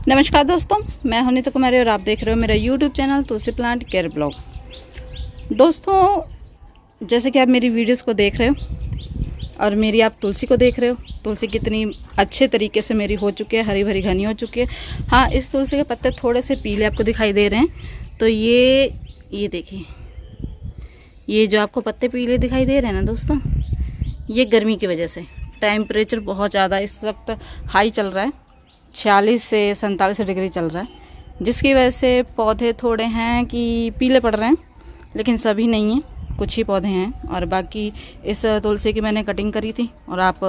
नमस्कार दोस्तों, मैं हूं नीता कुमारी और आप देख रहे हो मेरा YouTube चैनल तुलसी प्लांट केयर ब्लॉग। दोस्तों, जैसे कि आप मेरी वीडियोस को देख रहे हो और मेरी आप तुलसी को देख रहे हो, तुलसी कितनी अच्छे तरीके से मेरी हो चुकी है, हरी भरी घनी हो चुकी है। हाँ, इस तुलसी के पत्ते थोड़े से पीले आपको दिखाई दे रहे हैं। तो ये देखिए, ये जो आपको पत्ते पीले दिखाई दे रहे हैं ना दोस्तों, ये गर्मी की वजह से। टेम्परेचर बहुत ज़्यादा इस वक्त हाई चल रहा है, 46 से 47 डिग्री चल रहा है, जिसकी वजह से पौधे थोड़े हैं कि पीले पड़ रहे हैं, लेकिन सभी नहीं हैं, कुछ ही पौधे हैं। और बाकी इस तुलसी की मैंने कटिंग करी थी और आप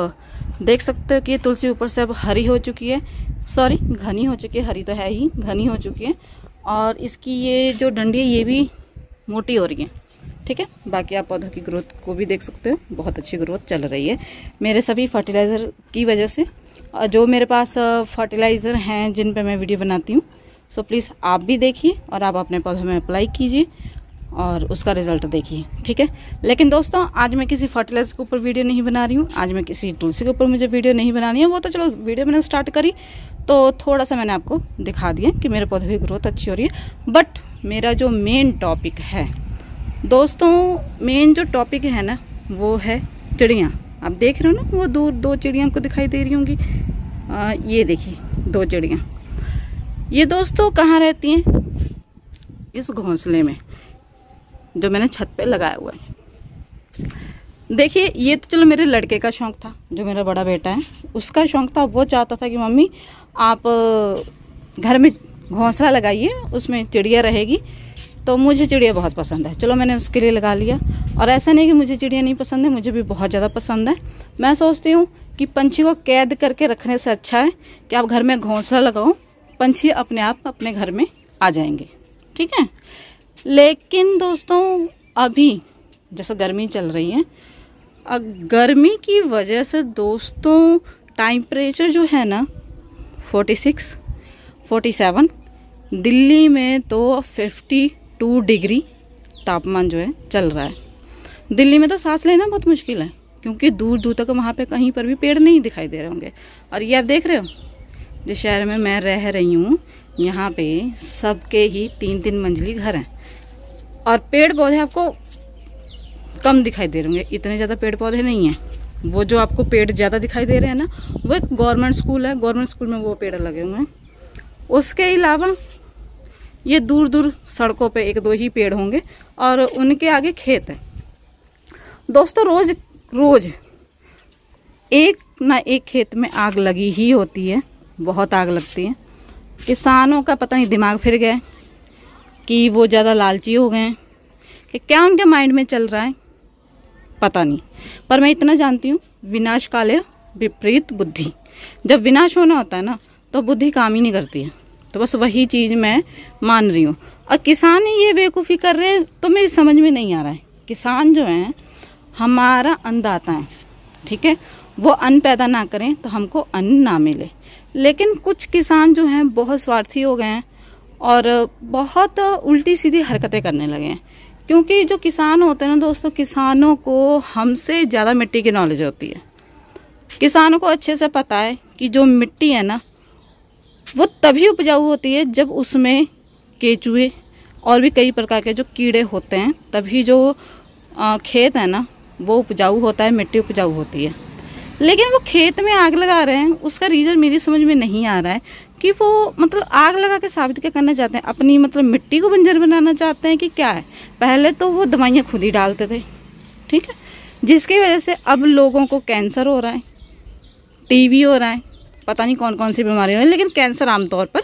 देख सकते हो कि ये तुलसी ऊपर से अब हरी हो चुकी है, सॉरी घनी हो चुकी है, हरी तो है ही, घनी हो चुकी है। और इसकी ये जो डंडी है ये भी मोटी हो रही है, ठीक है। बाकी आप पौधों की ग्रोथ को भी देख सकते हो, बहुत अच्छी ग्रोथ चल रही है मेरे सभी फर्टिलाइज़र की वजह से। जो मेरे पास फर्टिलाइज़र हैं जिन पे मैं वीडियो बनाती हूँ, सो प्लीज़ आप भी देखिए और आप अपने पौधों में अप्लाई कीजिए और उसका रिजल्ट देखिए, ठीक है। लेकिन दोस्तों, आज मैं किसी फर्टिलाइज़र के ऊपर वीडियो नहीं बना रही हूँ, आज मैं किसी तुलसी के ऊपर मुझे वीडियो नहीं बनानी है। वो तो चलो वीडियो मैंने स्टार्ट करी तो थोड़ा सा मैंने आपको दिखा दिया कि मेरे पौधों की ग्रोथ अच्छी हो रही है। बट मेरा जो मेन टॉपिक है दोस्तों, मेन जो टॉपिक है ना, वो है चिड़ियाँ। आप देख रहे हो ना, वो दूर दो चिड़ियाँ आपको दिखाई दे रही होंगी। ये देखिए, दो चिड़ियाँ। ये दोस्तों कहाँ रहती हैं? इस घोंसले में जो मैंने छत पे लगाया हुआ है। देखिए, ये तो चलो मेरे लड़के का शौक था, जो मेरा बड़ा बेटा है उसका शौक था। वो चाहता था कि मम्मी आप घर में घोंसला लगाइए, उसमें चिड़िया रहेगी। तो मुझे चिड़िया बहुत पसंद है, चलो मैंने उसके लिए लगा लिया। और ऐसा नहीं कि मुझे चिड़िया नहीं पसंद है, मुझे भी बहुत ज़्यादा पसंद है। मैं सोचती हूँ कि पंछी को कैद करके रखने से अच्छा है कि आप घर में घोंसला लगाओ, पंछी अपने आप अपने घर में आ जाएंगे, ठीक है। लेकिन दोस्तों, अभी जैसे गर्मी चल रही है, गर्मी की वजह से दोस्तों टेम्परेचर जो है ना 46, 47, दिल्ली में तो 52 डिग्री तापमान जो है चल रहा है। दिल्ली में तो सांस लेना बहुत मुश्किल है, क्योंकि दूर दूर तक वहाँ पे कहीं पर भी पेड़ नहीं दिखाई दे रहे होंगे। और ये आप देख रहे हो, जिस शहर में मैं रह रही हूँ, यहाँ पे सबके ही 3-3 मंजिली घर हैं और पेड़ पौधे आपको कम दिखाई दे रहे होंगे, इतने ज़्यादा पेड़ पौधे नहीं हैं। वो जो आपको पेड़ ज़्यादा दिखाई दे रहे हैं ना, वो एक गवर्नमेंट स्कूल है, गवर्नमेंट स्कूल में वो पेड़ लगे हुए हैं। उसके अलावा ये दूर दूर सड़कों पे 1-2 ही पेड़ होंगे और उनके आगे खेत है। दोस्तों, रोज रोज एक ना एक खेत में आग लगी ही होती है, बहुत आग लगती है। किसानों का पता नहीं दिमाग फिर गया कि वो ज़्यादा लालची हो गए हैं कि क्या उनके माइंड में चल रहा है, पता नहीं। पर मैं इतना जानती हूँ, विनाश काले विपरीत बुद्धि। जब विनाश होना होता है ना, तो बुद्धि काम ही नहीं करती है। तो बस वही चीज़ मैं मान रही हूँ। और किसान ये बेवकूफ़ी कर रहे हैं तो मेरी समझ में नहीं आ रहा है। किसान जो हैं हमारा अन्नदाता है, ठीक है, वो अन्न पैदा ना करें तो हमको अन्न ना मिले। लेकिन कुछ किसान जो हैं बहुत स्वार्थी हो गए हैं और बहुत उल्टी सीधी हरकतें करने लगे हैं। क्योंकि जो किसान होते हैं ना दोस्तों, किसानों को हमसे ज़्यादा मिट्टी की नॉलेज होती है। किसानों को अच्छे से पता है कि जो मिट्टी है ना, वो तभी उपजाऊ होती है जब उसमें केचुए और भी कई प्रकार के जो कीड़े होते हैं, तभी जो खेत है ना वो उपजाऊ होता है, मिट्टी उपजाऊ होती है। लेकिन वो खेत में आग लगा रहे हैं, उसका रीज़न मेरी समझ में नहीं आ रहा है कि वो मतलब आग लगा के साबित क्या करना चाहते हैं, अपनी मतलब मिट्टी को बंजर बनाना चाहते हैं कि क्या है। पहले तो वो दवाइयाँ खुद ही डालते थे, ठीक है, जिसकी वजह से अब लोगों को कैंसर हो रहा है, टीबी हो रहा है, पता नहीं कौन कौन सी बीमारी हो रही है, लेकिन कैंसर आमतौर पर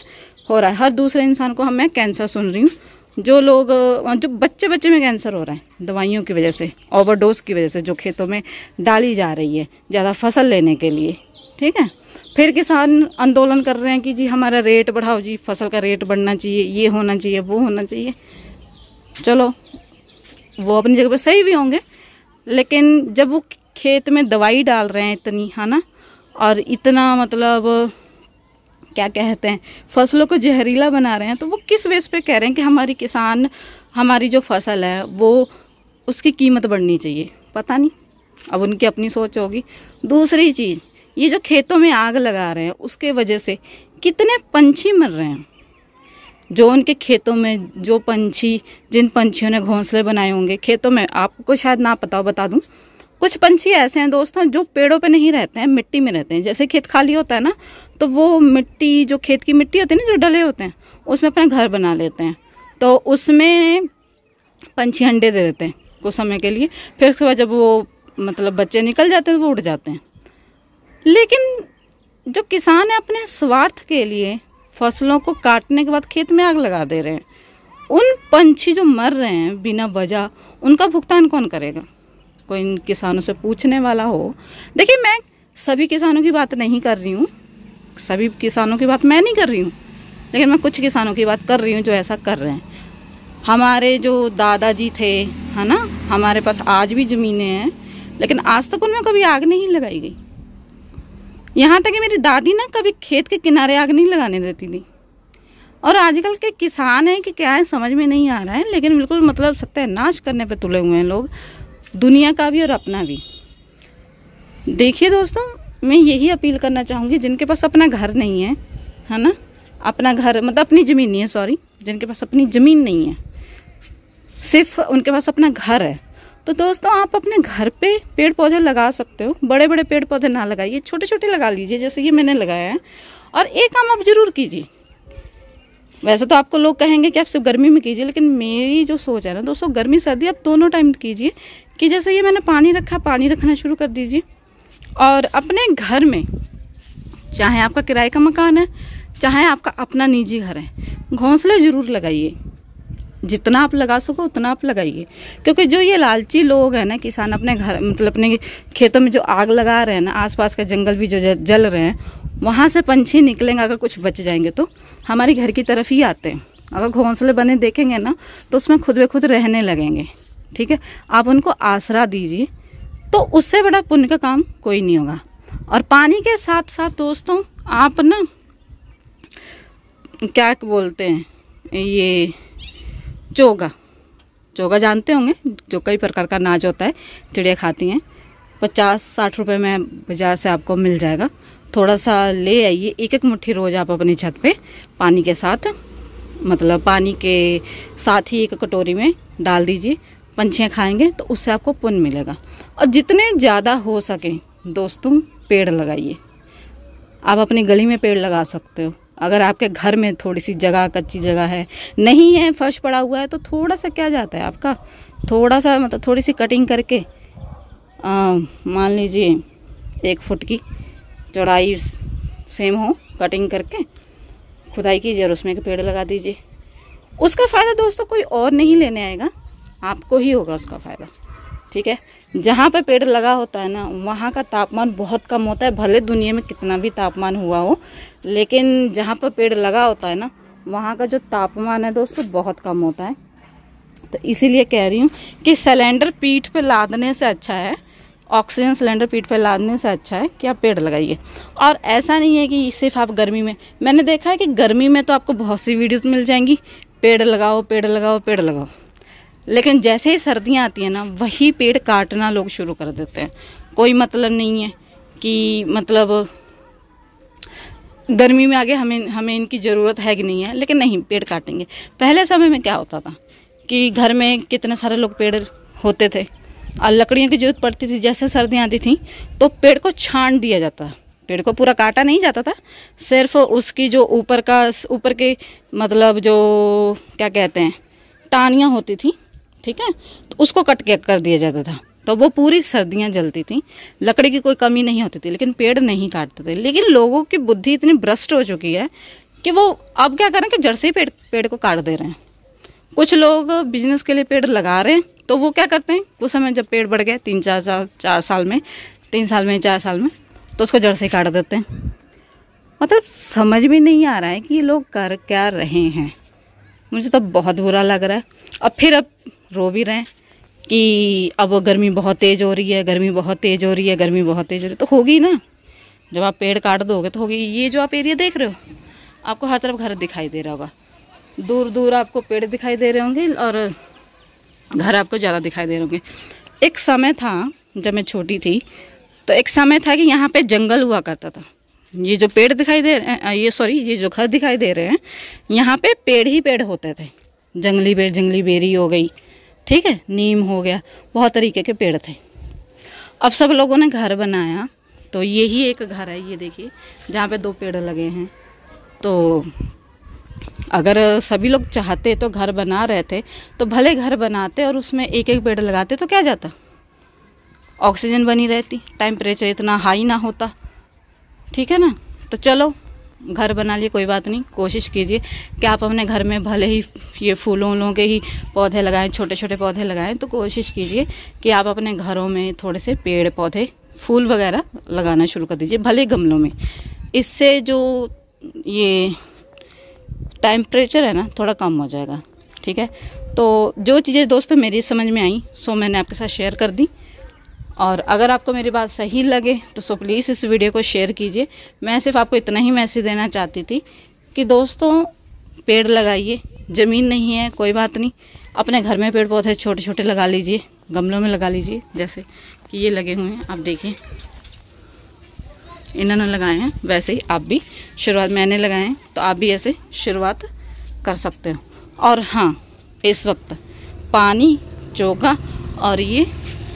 हो रहा है। हर दूसरे इंसान को मैं कैंसर सुन रही हूँ। जो बच्चे में कैंसर हो रहा है दवाइयों की वजह से, ओवरडोज की वजह से, जो खेतों में डाली जा रही है ज़्यादा फसल लेने के लिए, ठीक है। फिर किसान आंदोलन कर रहे हैं कि जी हमारा रेट बढ़ाओ, जी फसल का रेट बढ़ना चाहिए, ये होना चाहिए, वो होना चाहिए। चलो, वो अपनी जगह पर सही भी होंगे, लेकिन जब वो खेत में दवाई डाल रहे हैं इतनी, है ना, और इतना मतलब क्या कहते हैं, फसलों को जहरीला बना रहे हैं, तो वो किस बेस पे कह रहे हैं कि हमारी जो फसल है वो उसकी कीमत बढ़नी चाहिए? पता नहीं, अब उनकी अपनी सोच होगी। दूसरी चीज़, ये जो खेतों में आग लगा रहे हैं उसके वजह से कितने पंछी मर रहे हैं, जो उनके खेतों में, जो पंछी, जिन पंछियों ने घोंसले बनाए होंगे खेतों में। आपको शायद ना पता हो, बता दूं, कुछ पंछी ऐसे हैं दोस्तों जो पेड़ों पे नहीं रहते हैं, मिट्टी में रहते हैं। जैसे खेत खाली होता है ना, तो वो मिट्टी, जो खेत की मिट्टी होती है ना, जो डले होते हैं, उसमें अपना घर बना लेते हैं। तो उसमें पंछी अंडे दे देते हैं कुछ समय के लिए, फिर उसके बाद जब वो मतलब बच्चे निकल जाते हैं तो वो उड़ जाते हैं। लेकिन जो किसान है अपने स्वार्थ के लिए फसलों को काटने के बाद खेत में आग लगा दे रहे हैं। उन पंछी जो मर रहे हैं बिना वजह, उनका भुगतान कौन करेगा? कोई इन किसानों से पूछने वाला हो? देखिए, मैं सभी किसानों की बात नहीं कर रही हूँ, सभी किसानों की बात मैं नहीं कर रही हूँ, लेकिन मैं कुछ किसानों की बात कर रही हूँ जो ऐसा कर रहे हैं। हमारे जो दादाजी थे, है ना, हमारे पास आज भी ज़मीनें हैं, लेकिन आज तक उनमें कभी आग नहीं लगाई गई। यहाँ तक कि मेरी दादी ना कभी खेत के किनारे आग नहीं लगाने देती थी। और आजकल के किसान हैं कि क्या है समझ में नहीं आ रहा है, लेकिन बिल्कुल मतलब सत्यानाश करने पे तुले हुए हैं लोग, दुनिया का भी और अपना भी। देखिए दोस्तों, मैं यही अपील करना चाहूँगी, जिनके पास अपना घर नहीं है ना, अपना घर मतलब अपनी ज़मीन नहीं है, सॉरी, जिनके पास अपनी ज़मीन नहीं है, सिर्फ उनके पास अपना घर है, तो दोस्तों आप अपने घर पे पेड़ पौधे लगा सकते हो। बड़े बड़े पेड़ पौधे ना लगाइए, छोटे छोटे लगा लीजिए, जैसे ये मैंने लगाया है। और एक काम आप ज़रूर कीजिए, वैसे तो आपको लोग कहेंगे कि आप सिर्फ गर्मी में कीजिए, लेकिन मेरी जो सोच है ना दोस्तों, गर्मी सर्दी आप दोनों टाइम कीजिए। कि जैसे ये मैंने पानी रखा, पानी रखना शुरू कर दीजिए। और अपने घर में, चाहे आपका किराए का मकान है, चाहे आपका अपना निजी घर है, घोंसले ज़रूर लगाइए। जितना आप लगा सको उतना आप लगाइए, क्योंकि जो ये लालची लोग हैं ना, किसान अपने घर मतलब अपने खेतों में जो आग लगा रहे हैं ना, आसपास के जंगल भी जो जल रहे हैं, वहाँ से पंछी निकलेंगे, अगर कुछ बच जाएंगे तो हमारे घर की तरफ ही आते हैं। अगर घोंसले बने देखेंगे ना, तो उसमें खुद ब खुद रहने लगेंगे। ठीक है, आप उनको आसरा दीजिए, तो उससे बड़ा पुण्य का काम कोई नहीं होगा। और पानी के साथ साथ दोस्तों आप ना, क्या बोलते हैं, ये चोगा जानते होंगे, जो कई प्रकार का अनाज होता है, चिड़िया खाती हैं। 50-60 रुपए में बाजार से आपको मिल जाएगा। थोड़ा सा ले आइए, एक एक मुट्ठी रोज आप अपनी छत पे पानी के साथ, मतलब पानी के साथ ही एक कटोरी में डाल दीजिए। पंछियाँ खाएंगे तो उससे आपको पुण्य मिलेगा। और जितने ज़्यादा हो सके दोस्तों पेड़ लगाइए। आप अपनी गली में पेड़ लगा सकते हो। अगर आपके घर में थोड़ी सी जगह, कच्ची जगह है, नहीं है, फर्श पड़ा हुआ है, तो थोड़ा सा क्या जाता है आपका, थोड़ा सा मतलब थोड़ी सी कटिंग करके, मान लीजिए 1 फुट की चौड़ाई सेम हो, कटिंग करके खुदाई कीजिए और उसमें एक पेड़ लगा दीजिए। उसका फ़ायदा दोस्तों कोई और नहीं लेने आएगा, आपको ही होगा उसका फ़ायदा। ठीक है, जहाँ पे पेड़ लगा होता है ना, वहाँ का तापमान बहुत कम होता है। भले दुनिया में कितना भी तापमान हुआ हो, लेकिन जहाँ पर पेड़ लगा होता है ना, वहाँ का जो तापमान है दोस्तों बहुत कम होता है। तो इसीलिए कह रही हूँ कि सिलेंडर पीठ पे लादने से अच्छा है, ऑक्सीजन सिलेंडर पीठ पे लादने से अच्छा है कि आप पेड़ लगाइए। और ऐसा नहीं है कि सिर्फ आप गर्मी में, मैंने देखा है कि गर्मी में तो आपको बहुत सी वीडियोस मिल जाएंगी, पेड़ लगाओ पेड़ लगाओ पेड़ लगाओ, लेकिन जैसे ही सर्दियाँ आती हैं ना, वही पेड़ काटना लोग शुरू कर देते हैं। कोई मतलब नहीं है कि मतलब गर्मी में आगे हमें इनकी ज़रूरत है कि नहीं है, लेकिन नहीं, पेड़ काटेंगे। पहले समय में क्या होता था कि घर में कितने सारे लोग पेड़ होते थे और लकड़ियों की जरूरत पड़ती थी। जैसे सर्दियाँ आती थी तो पेड़ को छांट दिया जाता, पेड़ को पूरा काटा नहीं जाता था, सिर्फ उसकी जो ऊपर के मतलब जो क्या कहते हैं टाहनियाँ होती थी, ठीक है, तो उसको कट के कर दिया जाता था। तो वो पूरी सर्दियाँ जलती थी, लकड़ी की कोई कमी नहीं होती थी, लेकिन पेड़ नहीं काटते थे। लेकिन लोगों की बुद्धि इतनी भ्रष्ट हो चुकी है कि वो अब क्या करें कि जड़ से ही पेड़ को काट दे रहे हैं। कुछ लोग बिजनेस के लिए पेड़ लगा रहे हैं, तो वो क्या करते हैं, कुछ समय जब पेड़ बढ़ गया 3 साल में 4 साल में, तो उसको जड़ से काट देते हैं। मतलब समझ में नहीं आ रहा है कि ये लोग कर क्या रहे हैं। मुझे तो बहुत बुरा लग रहा है। और फिर अब रो भी रहे हैं कि अब गर्मी बहुत तेज़ हो रही है, गर्मी बहुत तेज़ हो रही है, गर्मी बहुत तेज़ हो रही है। तो होगी ना, जब आप पेड़ काट दोगे तो होगी। ये जो आप एरिया देख रहे हो, आपको हर तरफ घर दिखाई दे रहा होगा, दूर दूर आपको पेड़ दिखाई दे रहे होंगे और घर आपको ज़्यादा दिखाई दे रहे होंगे। एक समय था जब मैं छोटी थी, तो एक समय था कि यहाँ पे जंगल हुआ करता था, ये जो पेड़ दिखाई दे रहे हैं, ये जो घर दिखाई दे रहे हैं, यहाँ पे पेड़ ही पेड़ होते थे। जंगली पेड़, जंगली बेरी हो गई, ठीक है, नीम हो गया, बहुत तरीके के पेड़ थे। अब सब लोगों ने घर बनाया, तो यही एक घर है, ये देखिए, जहाँ पे 2 पेड़ लगे हैं। तो अगर सभी लोग चाहते तो घर बना रहे थे तो भले घर बनाते और उसमें एक एक पेड़ लगाते, तो क्या जाता, ऑक्सीजन बनी रहती, टेम्परेचर इतना हाई ना होता, ठीक है ना। तो चलो घर बना लिए, कोई बात नहीं। कोशिश कीजिए कि आप अपने घर में भले ही ये फूलों के ही पौधे लगाएं, छोटे छोटे पौधे लगाएं, तो कोशिश कीजिए कि आप अपने घरों में थोड़े से पेड़ पौधे, फूल वगैरह लगाना शुरू कर दीजिए, भले गमलों में। इससे जो ये टेम्परेचर है ना, थोड़ा कम हो जाएगा, ठीक है। तो जो चीज़ें दोस्तों मेरी समझ में आई, सो मैंने आपके साथ शेयर कर दी। और अगर आपको मेरी बात सही लगे तो सो प्लीज़ इस वीडियो को शेयर कीजिए। मैं सिर्फ आपको इतना ही मैसेज देना चाहती थी कि दोस्तों पेड़ लगाइए, ज़मीन नहीं है कोई बात नहीं, अपने घर में पेड़ पौधे छोटे छोटे लगा लीजिए, गमलों में लगा लीजिए, जैसे कि ये लगे हुए हैं, आप देखिए इन्होंने लगाए हैं, वैसे ही आप भी शुरुआत, मैंने लगाए हैं तो आप भी ऐसे शुरुआत कर सकते हो। और हाँ, इस वक्त पानी, चोगा और ये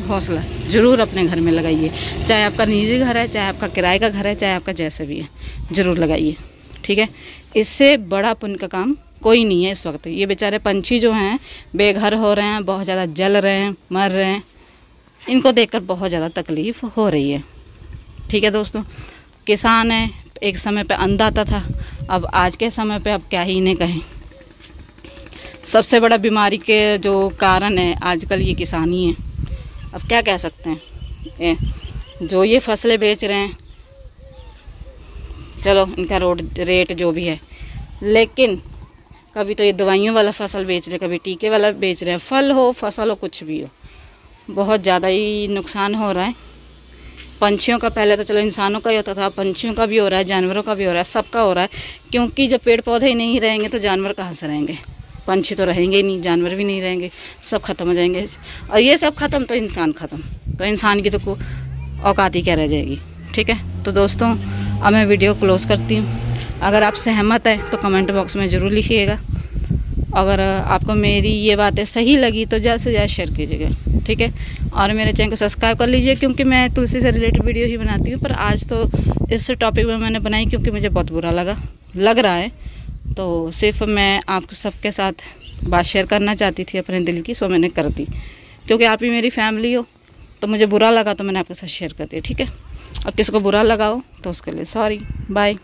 घोंसला ज़रूर अपने घर में लगाइए, चाहे आपका निजी घर है, चाहे आपका किराए का घर है, चाहे आपका जैसे भी है, ज़रूर लगाइए, ठीक है। इससे बड़ा पुण्य का काम कोई नहीं है इस वक्त। ये बेचारे पंछी जो हैं बेघर हो रहे हैं, बहुत ज़्यादा जल रहे हैं, मर रहे हैं, इनको देखकर बहुत ज़्यादा तकलीफ़ हो रही है, ठीक है दोस्तों। किसान है, एक समय पे अन्नदाता था, अब आज के समय पे अब क्या ही इन्हें कहें। सबसे बड़ा बीमारी के जो कारण है आजकल ये किसान ही है। अब क्या कह सकते हैं, जो ये फसलें बेच रहे हैं, चलो इनका रेट जो भी है, लेकिन कभी तो ये दवाइयों वाला फसल बेच रहे, कभी टीके वाला बेच रहे हैं, फल हो, फसल हो, कुछ भी हो, बहुत ज़्यादा ही नुकसान हो रहा है। पंछियों का पहले तो चलो इंसानों का ही होता था, पंछियों का भी हो रहा है, जानवरों का भी हो रहा है, सबका हो रहा है, क्योंकि जब पेड़ पौधे ही नहीं रहेंगे तो जानवर कहाँ से रहेंगे, पंछी तो रहेंगे ही नहीं, जानवर भी नहीं रहेंगे, सब खत्म हो जाएंगे। और ये सब खत्म तो इंसान खत्म, तो इंसान की तो औकात ही क्या रह जाएगी, ठीक है। तो दोस्तों अब मैं वीडियो क्लोज करती हूँ। अगर आप सहमत है तो कमेंट बॉक्स में ज़रूर लिखिएगा। अगर आपको मेरी ये बातें सही लगी तो ज़्यादा से ज़्यादा शेयर कीजिएगा, ठीक है। और मेरे चैनल को सब्सक्राइब कर लीजिए, क्योंकि मैं तुलसी से रिलेटेड वीडियो ही बनाती हूँ, पर आज तो इस टॉपिक में मैंने बनाई क्योंकि मुझे बहुत बुरा लग रहा है। तो सिर्फ मैं आप सबके साथ बात शेयर करना चाहती थी अपने दिल की, सो मैंने कर दी, क्योंकि आप ही मेरी फैमिली हो। तो मुझे बुरा लगा तो मैंने आपके साथ शेयर कर दिया, ठीक है। और किसी को बुरा लगा हो तो उसके लिए सॉरी, बाय।